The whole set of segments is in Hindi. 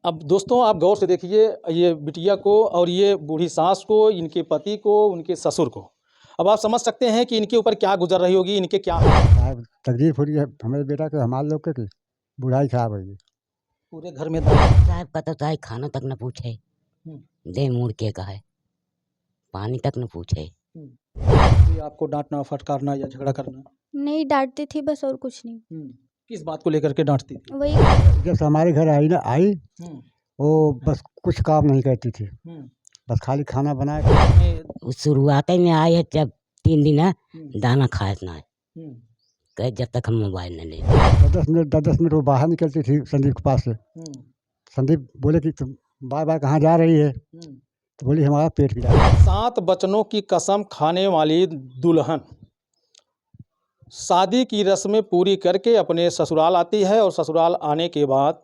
अब दोस्तों आप गौर से देखिए ये बिटिया को और ये बूढ़ी सास को, इनके पति को, उनके ससुर को। अब आप समझ सकते हैं कि इनके ऊपर क्या गुजर रही होगी, इनके क्या साहब तकलीफ हो रही है हमारे बेटा के, हमारे लोग के बुढ़ाई खराब है जी। पूरे घर में साहब का तो चाहे खाना तक न पूछे, दे मुड़ के कहे, पानी तक न पूछे। आपको डांटना, फटकारना या झगड़ा करना? नहीं डांटती थी बस, और कुछ नहीं। किस बात को लेकर के डांटती थी? वही जब से हमारे घर आई वो बस कुछ काम नहीं करती थी, बस खाली खाना बनाए। शुरुआत में आए है जब 3 दिन है दाना खाए ना है, कहे जब तक हम मोबाइल न ले। 10 मिनट वो बाहर निकलती थी संदीप के पास से। संदीप बोले कि तुम बार बार कहाँ जा रही है, तो बोली हमारा पेट गिरा। 7 बचनों की कसम खाने वाली दुल्हन शादी की रस्में पूरी करके अपने ससुराल आती है और ससुराल आने के बाद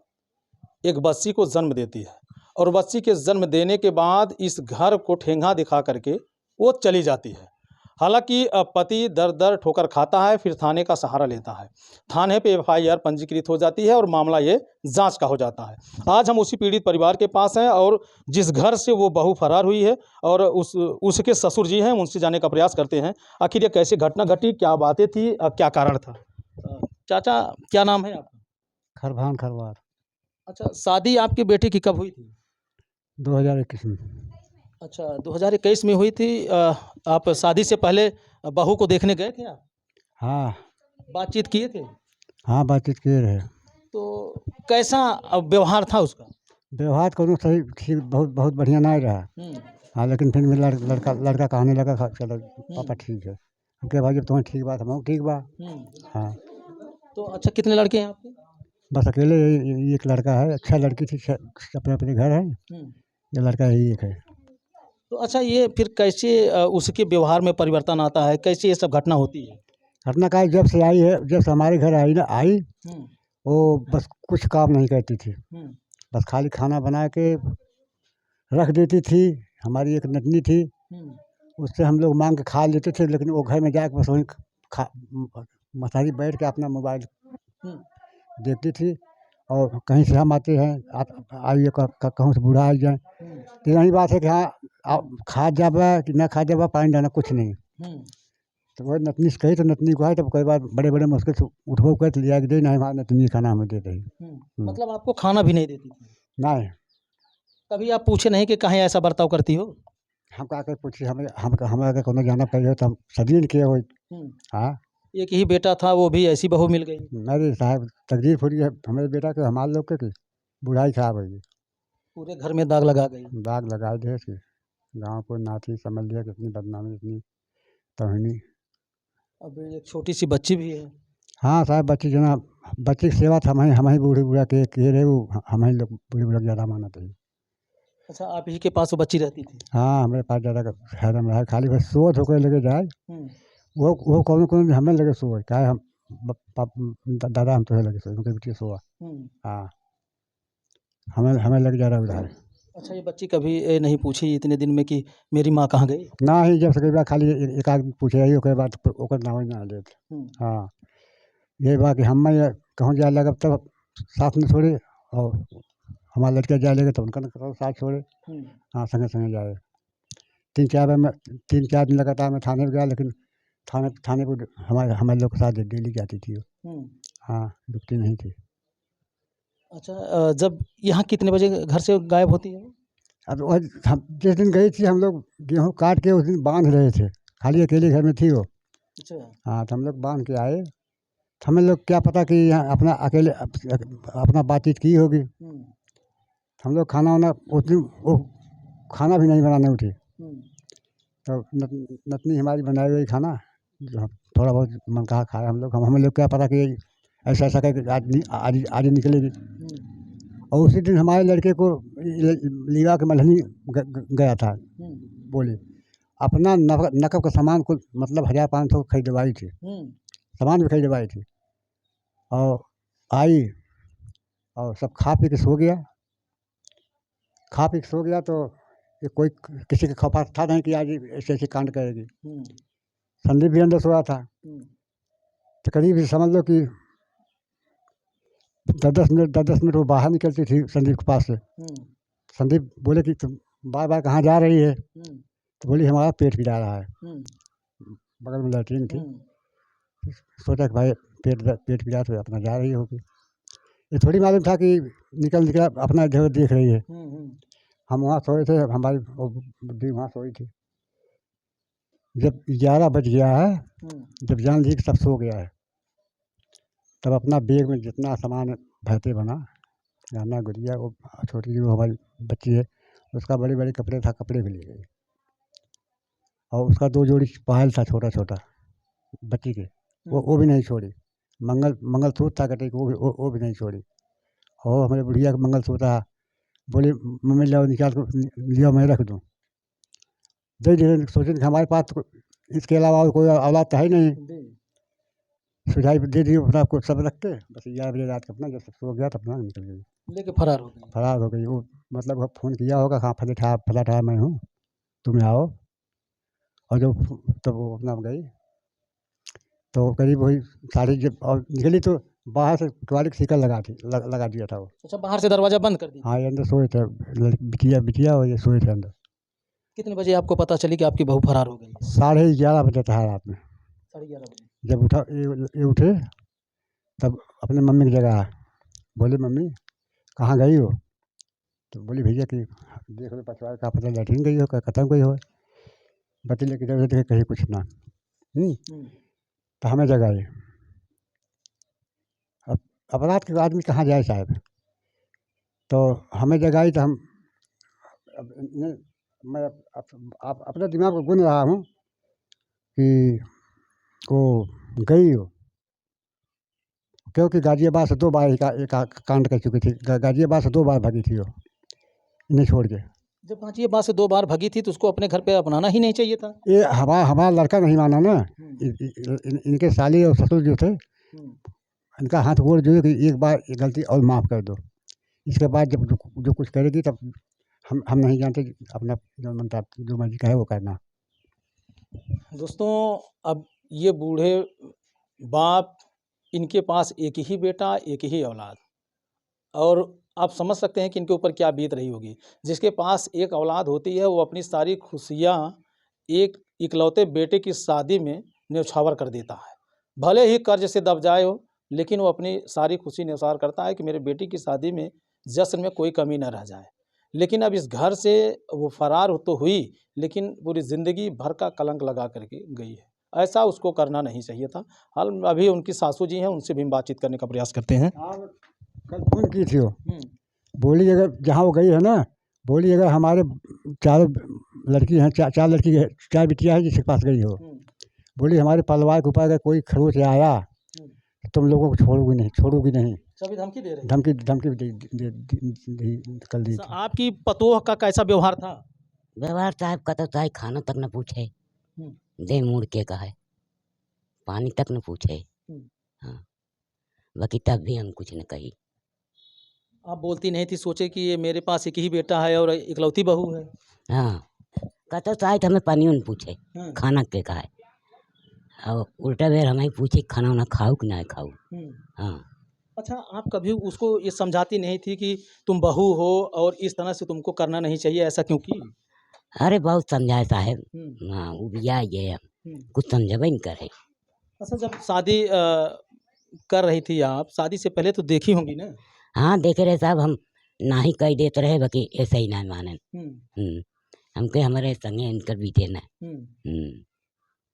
एक बच्ची को जन्म देती है और बच्ची के जन्म देने के बाद इस घर को ठेंगा दिखा करके वो चली जाती है। हालांकि पति दर दर ठोकर खाता है, फिर थाने का सहारा लेता है। थाने पे FIR पंजीकृत हो जाती है और मामला ये जांच का हो जाता है। आज हम उसी पीड़ित परिवार के पास हैं और जिस घर से वो बहू फरार हुई है और उसके ससुर जी हैं, उनसे जानने का प्रयास करते हैं आखिर ये कैसे घटना घटी, क्या बातें थी, क्या कारण था। चाचा क्या नाम है आपका? खरभान खरवार। अच्छा, शादी आपकी बेटी की कब हुई थी? 2021 में। अच्छा, 2021 में हुई थी। आप शादी से पहले बहू को देखने गए थे आप? हाँ। बातचीत किए थे? हाँ बातचीत किए रहे। तो कैसा व्यवहार था उसका? व्यवहार करूँ सही ठीक, बहुत बहुत बढ़िया नहीं रहा। हाँ लेकिन फिर मेरा लड़का कहने लगा चलो पापा ठीक है। ओके भाई जब तुम्हें ठीक बात हम ठीक बा। हाँ। तो अच्छा कितने लड़के हैं आपके? बस अकेले एक लड़का है, अच्छा लड़की थी, अपने अपने घर है, ये लड़का ही एक है। तो अच्छा ये फिर कैसे उसके व्यवहार में परिवर्तन आता है, कैसे ये सब घटना होती है? घटना का जब से आई है, जब से हमारे घर आई वो बस कुछ काम नहीं करती थी, बस खाली खाना बना के रख देती थी। हमारी एक नतनी थी, उससे हम लोग मांग के खा लेते थे, लेकिन वो घर में जाकर बस वहीं मसारी बैठ के अपना मोबाइल देखती थी। और कहीं से हम आते हैं, आइए कहूँ से बूढ़ा आ जाए, तो यही बात है कि हाँ खा जाबा कि ना खा जाबा, पानी डालना कुछ नहीं। तो वही नतनी से कही, तो नतनी को आए तो कई बार बड़े बड़े मुश्किल से उठबो कर लिया कि दे नहीं, हमारा नतनी खाना हमें दे रही। मतलब आपको खाना भी नहीं देती थी? नहीं। कभी आप पूछे नहीं कि कहीं ऐसा बर्ताव करती हो? हम का कर पूछे, हमें अगर कोनो जाना पड़े तो हम सदियन किए हो। हाँ एक ही बेटा था, वो भी ऐसी बहू मिल गई? अरे साहब तकलीफ हो रही है हमारे बेटा के, हमारे लोग के बुढ़ाई खराब है जी। पूरे घर में दाग लगा गई? दाग लगाए थे कि गाँव को नाती समझ लिया, कितनी बदनामी, इतनी तोहनी। अब एक छोटी सी बच्ची भी है? हाँ साहब बच्ची जना, बच्ची की सेवा हम ही बूढ़ी बूढ़ा के रहे, वो हम ही लोग बूढ़ी बूढ़ा ज़्यादा मानते हैं। अच्छा, आप ही के पास वो बच्ची रहती थी? हाँ हमारे पास ज़्यादा हरदम रहा, खाली बस सोच होकर लेके जाए, वो कौन कौन हमें लगे सो क्या हम दादा हम तो लगे सो, उनके बेटी सोआ। हाँ हमें हमें लग जा रहा उधार। अच्छा, ये बच्ची कभी नहीं पूछी इतने दिन में कि मेरी माँ कहाँ गई? ना ही जब से कई बार खाली एक आध पूछे रही, ओकर बाद ओकर नाम ही ना लेते। हाँ ये बात कि हम कहूँ जाए लगा तब साथ में छोड़े, और हमारा लड़का जाए लगे तो उनका साथ छोड़े। हाँ संगे संगे जाए। 3-4 दिन लगातार मैं थाने में गया, लेकिन थाने पर हमारे लोग के साथ डेली जाती थी वो। हाँ रुकती नहीं थी। अच्छा, जब यहाँ कितने बजे घर से गायब होती है? अब हम जिस दिन गई थी, हम लोग गेहूँ काट के उस दिन बांध रहे थे, खाली अकेले घर में थी वो। अच्छा। हाँ तो हम लोग बांध के आए, तो हमें लोग क्या पता कि यहाँ अपना अकेले अपना बातचीत की होगी। हम लोग खाना वाना उस दिन वो खाना भी नहीं बनाने उठे, तो नतनी हमारी बनाई हुई खाना जो थोड़ा बहुत मन कहा खाए हम लोग। हमें लोग क्या पता कि ऐसा ऐसा करके आज निकलेगी। और उसी दिन हमारे लड़के को लीवा के मलहनी गया था, बोले अपना नकब का सामान को मतलब 1500 खरीदवाई थी, सामान भी खरीदवाई थी। और आई और सब खा पी के सो गया। खा पी के सो गया तो ये कोई किसी का खौफ था नहीं कि आज ऐसे ऐसे कांड करेगी। संदीप भी अंदर सोया था, तो करीब समझ लो कि 10-10 मिनट वो बाहर निकलती थी संदीप के पास से। संदीप बोले कि तुम बार बार कहाँ जा रही है? तो बोली हमारा पेट पीला रहा है। बगल में लैट्रीन थी। सोचा कि भाई पेट पीला तो अपना जा रही होगी। ये थोड़ी मालूम था कि निकल निकल अपना इधर देख रही है। हम वहाँ सोए थे, हमारी बुढ़ी वहाँ सोई थी। जब 11 बज गया है, जब जान ली कि सब सो गया है, तब अपना बैग में जितना सामान भरते बना, गहना गुड़िया, वो छोटी जो हमारी बच्ची है उसका बड़े बड़े कपड़े था, कपड़े भी ले गई। और उसका 2 जोड़ी पायल था छोटा छोटा बच्ची के, वो भी नहीं छोड़ी। मंगलसूत्र था कटे, वो भी नहीं छोड़ी। और हमारे बुढ़िया का मंगलसूत्र था, बोली मम्मी लाओ निकाल को लिया, मैं रख दूँ। दे दे सोचे कि हमारे पास तो इसके अलावा और कोई औलाद तो है नहीं। सुझाई दे दी अपना को सब रख के, बस 11 बजे रात को अपना जब सब सो गया तो अपना निकल गई, लेके फरार हो गई। फरार हो गई। वो मतलब फ़ोन किया होगा, हाँ फला ठा मैं हूँ, तुम आओ। और जब तब वो अपना गई तो करीब वही साढ़े जब और निकली तो बाहर से किवाड़ी की सीकल लगा दिया था वो। अच्छा, बाहर से दरवाजा बंद कर दिया। हाँ, ये अंदर सोए थे, बिटिया और ये सोए थे अंदर। कितने बजे आपको पता चली कि आपकी बहू फरार हो गई? 11:30 बजे था रात में। 11:30 बजे। जब ये उठे तब अपने मम्मी की जगह बोले मम्मी कहाँ गई हो? तो बोली भैया कि देख लो पछवाड़ का पता, लैट्रीन गई हो, खत्म गई हो। बच्चे लेके इधर उधर कहीं कुछ ना। तो हमें जगाई। अब अपराध के आदमी कहाँ जाए साहब? तो हमें जगाई तो हम मैं अपना दिमाग को गुन रहा हूँ कि वो गई हो, क्योंकि गाजियाबाद से 2 बार एक कांड कर चुकी थी। गाजियाबाद से 2 बार भागी थी वो, इन्हें छोड़ के। जब गाजियाबाद से 2 बार भागी थी तो उसको अपने घर पे अपनाना ही नहीं चाहिए था। ये हमारा लड़का नहीं माना ना। इनके साली और ससुर जो थे, इनका हाथ गोड़ जो है कि एक बार ये गलती और माफ़ कर दो। इसके बाद जब जो कुछ करेगी तब हम नहीं जानते, अपना जो मनता जो मर्जी का है वो करना। दोस्तों, अब ये बूढ़े बाप, इनके पास एक ही बेटा, एक ही औलाद, और आप समझ सकते हैं कि इनके ऊपर क्या बीत रही होगी। जिसके पास एक औलाद होती है वो अपनी सारी खुशियाँ एक इकलौते बेटे की शादी में न्यौछावर कर देता है। भले ही कर्ज से दब जाए हो, लेकिन वो अपनी सारी खुशी न्यौछावर करता है कि मेरे बेटी की शादी में जश्न में कोई कमी न रह जाए। लेकिन अब इस घर से वो फरार तो हुई, लेकिन पूरी ज़िंदगी भर का कलंक लगा करके गई है। ऐसा उसको करना नहीं चाहिए था। हाल अभी उनकी सासू जी हैं, उनसे भी हम बातचीत करने का प्रयास करते हैं। कल फ़ोन की थी वो, बोली अगर जहाँ वो गई है ना, बोली अगर हमारे 4 लड़की हैं, 4 लड़की है, 4 बिटिया है जिसके पास गई हो, बोली हमारे परिवार के ऊपर अगर कोई खरोच आया तो तुम लोगों को छोड़ूंगी नहीं। सभी धमकी दे रहे हैं। धमकी कल दी थी। आपकी पतोह का कैसा व्यवहार था? व्यवहार साहब का तो चाहे खाना तक न पूछे, दे मुड़ के कहे, पानी तक न पूछे। हाँ, बाकी तब भी हम कुछ न कही। आप बोलती नहीं थी, सोचे कि ये मेरे पास एक ही बेटा है और इकलौती बहू है। हाँ, कहते शायद हमें पानी न पूछे, खाना के कहे, और उल्टा बेर हमें पूछे खाना वाना खाऊँ कि ना खाऊँ। हाँ। अच्छा, आप कभी उसको ये समझाती नहीं थी कि तुम बहू हो और इस तरह से तुमको करना नहीं चाहिए, ऐसा क्यों की? अरे बहुत समझाए साहेब। हाँ, वो भी ये कुछ समझबे नहीं करे। अच्छा, जब शादी कर रही थी आप, शादी से पहले तो देखी होंगी ना? हाँ, देखे रहे साहब, हम ना ही कह देते रहे, बाकी ऐसे ही ना माने। हमके हमारे संगे इनकर बीते ना।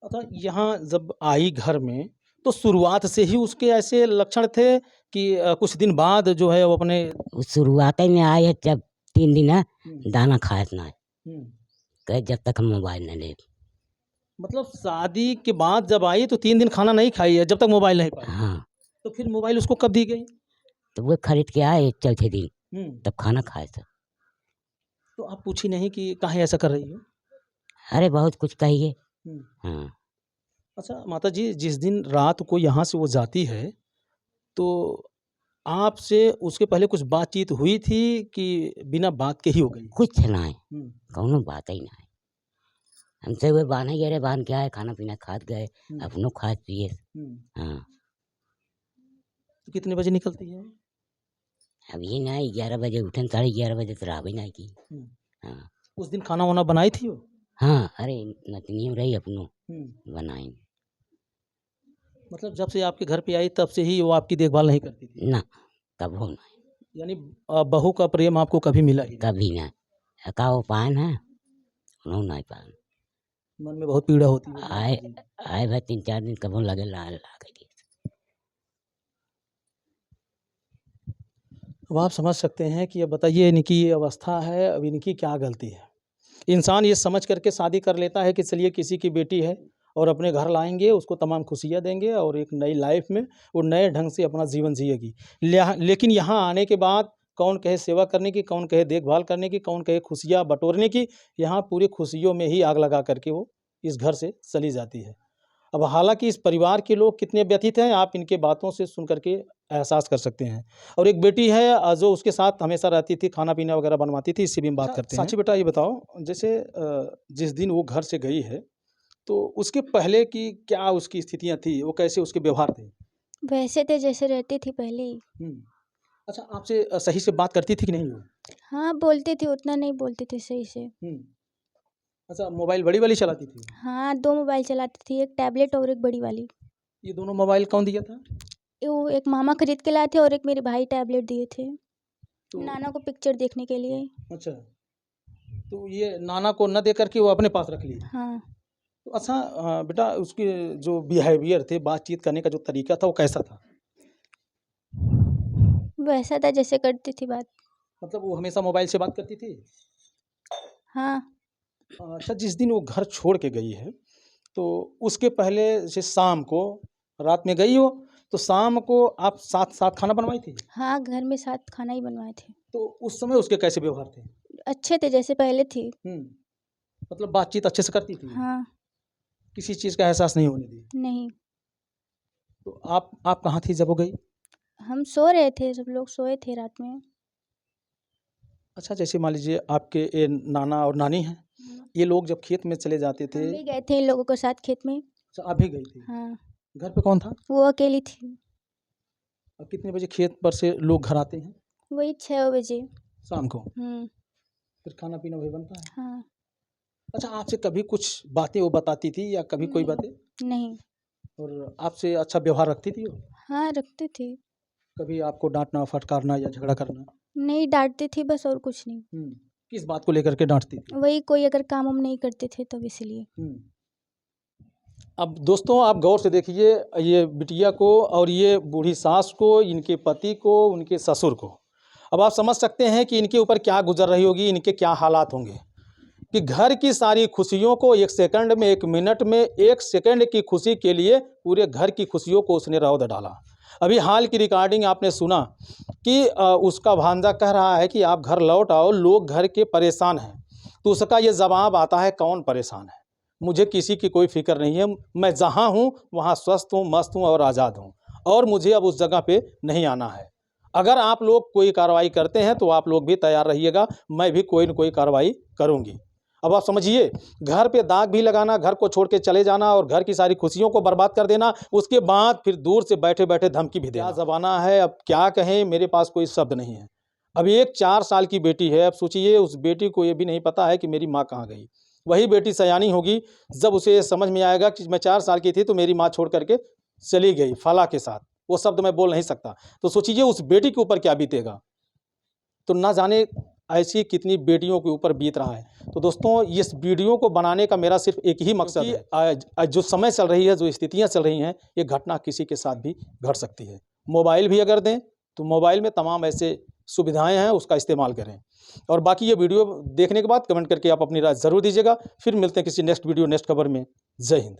अच्छा, यहाँ जब आई घर में तो शुरुआत से ही उसके ऐसे लक्षण थे कि कुछ दिन बाद जो है वो अपने शुरुआत में आए है, जब 3 दिन है दाना खाए ना है, कहे जब तक हम मोबाइल न ले। मतलब शादी के बाद जब आई तो 3 दिन खाना नहीं खाई है जब तक मोबाइल नहीं पाई। हाँ, तो फिर मोबाइल उसको कब दी गई? तो वो खरीद के आए चौथे दिन, तब खाना खाए था। तो आप पूछी नहीं कि काहे ऐसा कर रही हो? अरे बहुत कुछ कहिए। हाँ। अच्छा माता जी, जिस दिन रात को यहाँ से वो जाती है तो आपसे उसके पहले कुछ बातचीत हुई थी कि बिना बात के ही हो गई? कुछ ना है, कौनो बात ही ना है। हमसे वो बांध ही गए, बांध के आए, खाना पीना खात गए, अपनों खात पिए। हाँ। तो कितने बजे निकलती है? अब ये ना 11 बजे उठन 11:30 बजे तो रहा भी नहीं की। हाँ उस दिन खाना वाना बनाई थी वो? हाँ, अरे नतनी रही अपनो बनाई मतलब जब से आपके घर पे आई तब से ही वो आपकी देखभाल नहीं करती थी? ना, कब हो ना, यानी बहू का प्रेम आपको कभी मिला ही नहीं? कभी ना। का वो पान है उन्हों नहीं पान मन में बहुत पीड़ा होती है। आए भाई 3-4 दिन कबो लगे ला गई। अब आप समझ सकते हैं कि अब बताइए इनकी ये अवस्था है, अब इनकी क्या गलती है? इंसान ये समझ करके शादी कर लेता है कि चलिए किसी की बेटी है और अपने घर लाएंगे, उसको तमाम खुशियाँ देंगे और एक नई लाइफ में वो नए ढंग से अपना जीवन जिएगी। लेकिन यहाँ आने के बाद कौन कहे सेवा करने की, कौन कहे देखभाल करने की, कौन कहे खुशियाँ बटोरने की, यहाँ पूरी खुशियों में ही आग लगा करके वो इस घर से चली जाती है। अब हालांकि इस परिवार के लोग कितने व्यथित हैं आप इनके बातों से सुन करके एहसास कर सकते हैं। और एक बेटी है जो उसके साथ हमेशा रहती थी, खाना पीना वगैरह बनवाती थी, इससे भी हम बात करते हैं। साची बेटा ये बताओ, जैसे जिस दिन वो घर से गई है तो उसके पहले की क्या उसकी स्थितियाँ थी, वो कैसे उसके व्यवहार थे? वैसे थे जैसे रहती थी पहले ही। अच्छा, आपसे सही से बात करती थी कि नहीं वो? हाँ बोलती थी, उतना नहीं बोलती थी सही से। अच्छा, मोबाइल बड़ी वाली चलाती थी? हाँ 2 मोबाइल चलाती थी, एक टैबलेट और एक बड़ी वाली। ये दोनों मोबाइल कौन दिया था? वो एक मामा खरीद के लाए थे और एक मेरे भाई टैबलेट दिए थे तो नाना को पिक्चर देखने के लिए। अच्छा, तो ये नाना को न दे करके वो अपने पास रख ली। हाँ तो अच्छा बेटा उसके जो बिहेवियर थे, बातचीत करने का जो तरीका था वो कैसा था? वैसा था जैसे करती थी बात। मतलब वो हमेशा मोबाइल से बात करती थी? हाँ अच्छा, जिस दिन वो घर छोड़ के गई है तो उसके पहले जैसे शाम को रात में गई हो तो शाम को आप साथ साथ खाना बनवाई थी? हाँ घर में साथ खाना ही बनवाए थे। तो उस समय उसके कैसे व्यवहार थे? अच्छे थे जैसे पहले थी। मतलब बातचीत अच्छे से करती थी? हाँ किसी चीज़ का एहसास नहीं होने दी? नहीं, तो आप कहाँ थी जब वो गई? हम सो रहे थे, सब लोग सोए थे रात में। अच्छा, जैसे मान लीजिए आपके ये नाना और नानी हैं, ये लोग जब खेत में चले जाते थे। हम भी गए थे इन लोगों के साथ खेत में। अच्छा, आप भी गई थी? हाँ घर पे कौन था? वो अकेली थी। और कितने बजे खेत पर से लोग घर आते हैं? वही 6 बजे। शाम को? हम्म फिर खाना पीना वही बनता है? हाँ अच्छा, आपसे कभी कुछ बातें वो बताती थी या कभी कोई बातें? नहीं। और आपसे अच्छा व्यवहार रखती थी वो? हाँ रखती थी। कभी आपको डांटना फटकारना या झगड़ा करना? नहीं डांटती थी बस और कुछ नहीं। किस बात को लेकर के डांटती थी? वही कोई अगर काम हम नहीं करते थे तब इसलिए। अब दोस्तों आप गौर से देखिए ये बिटिया को और ये बूढ़ी सास को, इनके पति को, उनके ससुर को। अब आप समझ सकते हैं कि इनके ऊपर क्या गुजर रही होगी, इनके क्या हालात होंगे कि घर की सारी खुशियों को 1 सेकंड में, 1 मिनट में, 1 सेकंड की खुशी के लिए पूरे घर की खुशियों को उसने रौंद डाला। अभी हाल की रिकॉर्डिंग आपने सुना कि उसका भांजा कह रहा है कि आप घर लौट आओ, लोग घर के परेशान हैं। तो उसका ये जवाब आता है, कौन परेशान है? मुझे किसी की कोई फिक्र नहीं है, मैं जहाँ हूँ वहाँ स्वस्थ हूँ, मस्त हूँ और आज़ाद हूँ और मुझे अब उस जगह पे नहीं आना है। अगर आप लोग कोई कार्रवाई करते हैं तो आप लोग भी तैयार रहिएगा, मैं भी कोई न कोई कार्रवाई करूँगी। अब आप समझिए, घर पे दाग भी लगाना, घर को छोड़ के चले जाना और घर की सारी खुशियों को बर्बाद कर देना, उसके बाद फिर दूर से बैठे बैठे धमकी भी देना। क्या ज़माना है, अब क्या कहें, मेरे पास कोई शब्द नहीं है। अब एक 4 साल की बेटी है, अब सोचिए उस बेटी को ये भी नहीं पता है कि मेरी माँ कहाँ गई। वही बेटी सयानी होगी जब उसे समझ में आएगा कि मैं 4 साल की थी तो मेरी माँ छोड़ करके चली गई फला के साथ। वो शब्द मैं बोल नहीं सकता, तो सोचिए उस बेटी के ऊपर क्या बीतेगा। तो ना जाने ऐसी कितनी बेटियों के ऊपर बीत रहा है। तो दोस्तों इस वीडियो को बनाने का मेरा सिर्फ एक ही मकसद है, आज जो समय चल रही है, जो स्थितियां चल रही हैं, ये घटना किसी के साथ भी घट सकती है। मोबाइल भी अगर दें तो मोबाइल में तमाम ऐसे सुविधाएं हैं, उसका इस्तेमाल करें। और बाकी ये वीडियो देखने के बाद कमेंट करके आप अपनी राय ज़रूर दीजिएगा। फिर मिलते हैं किसी नेक्स्ट वीडियो, नेक्स्ट खबर में। जय हिंद।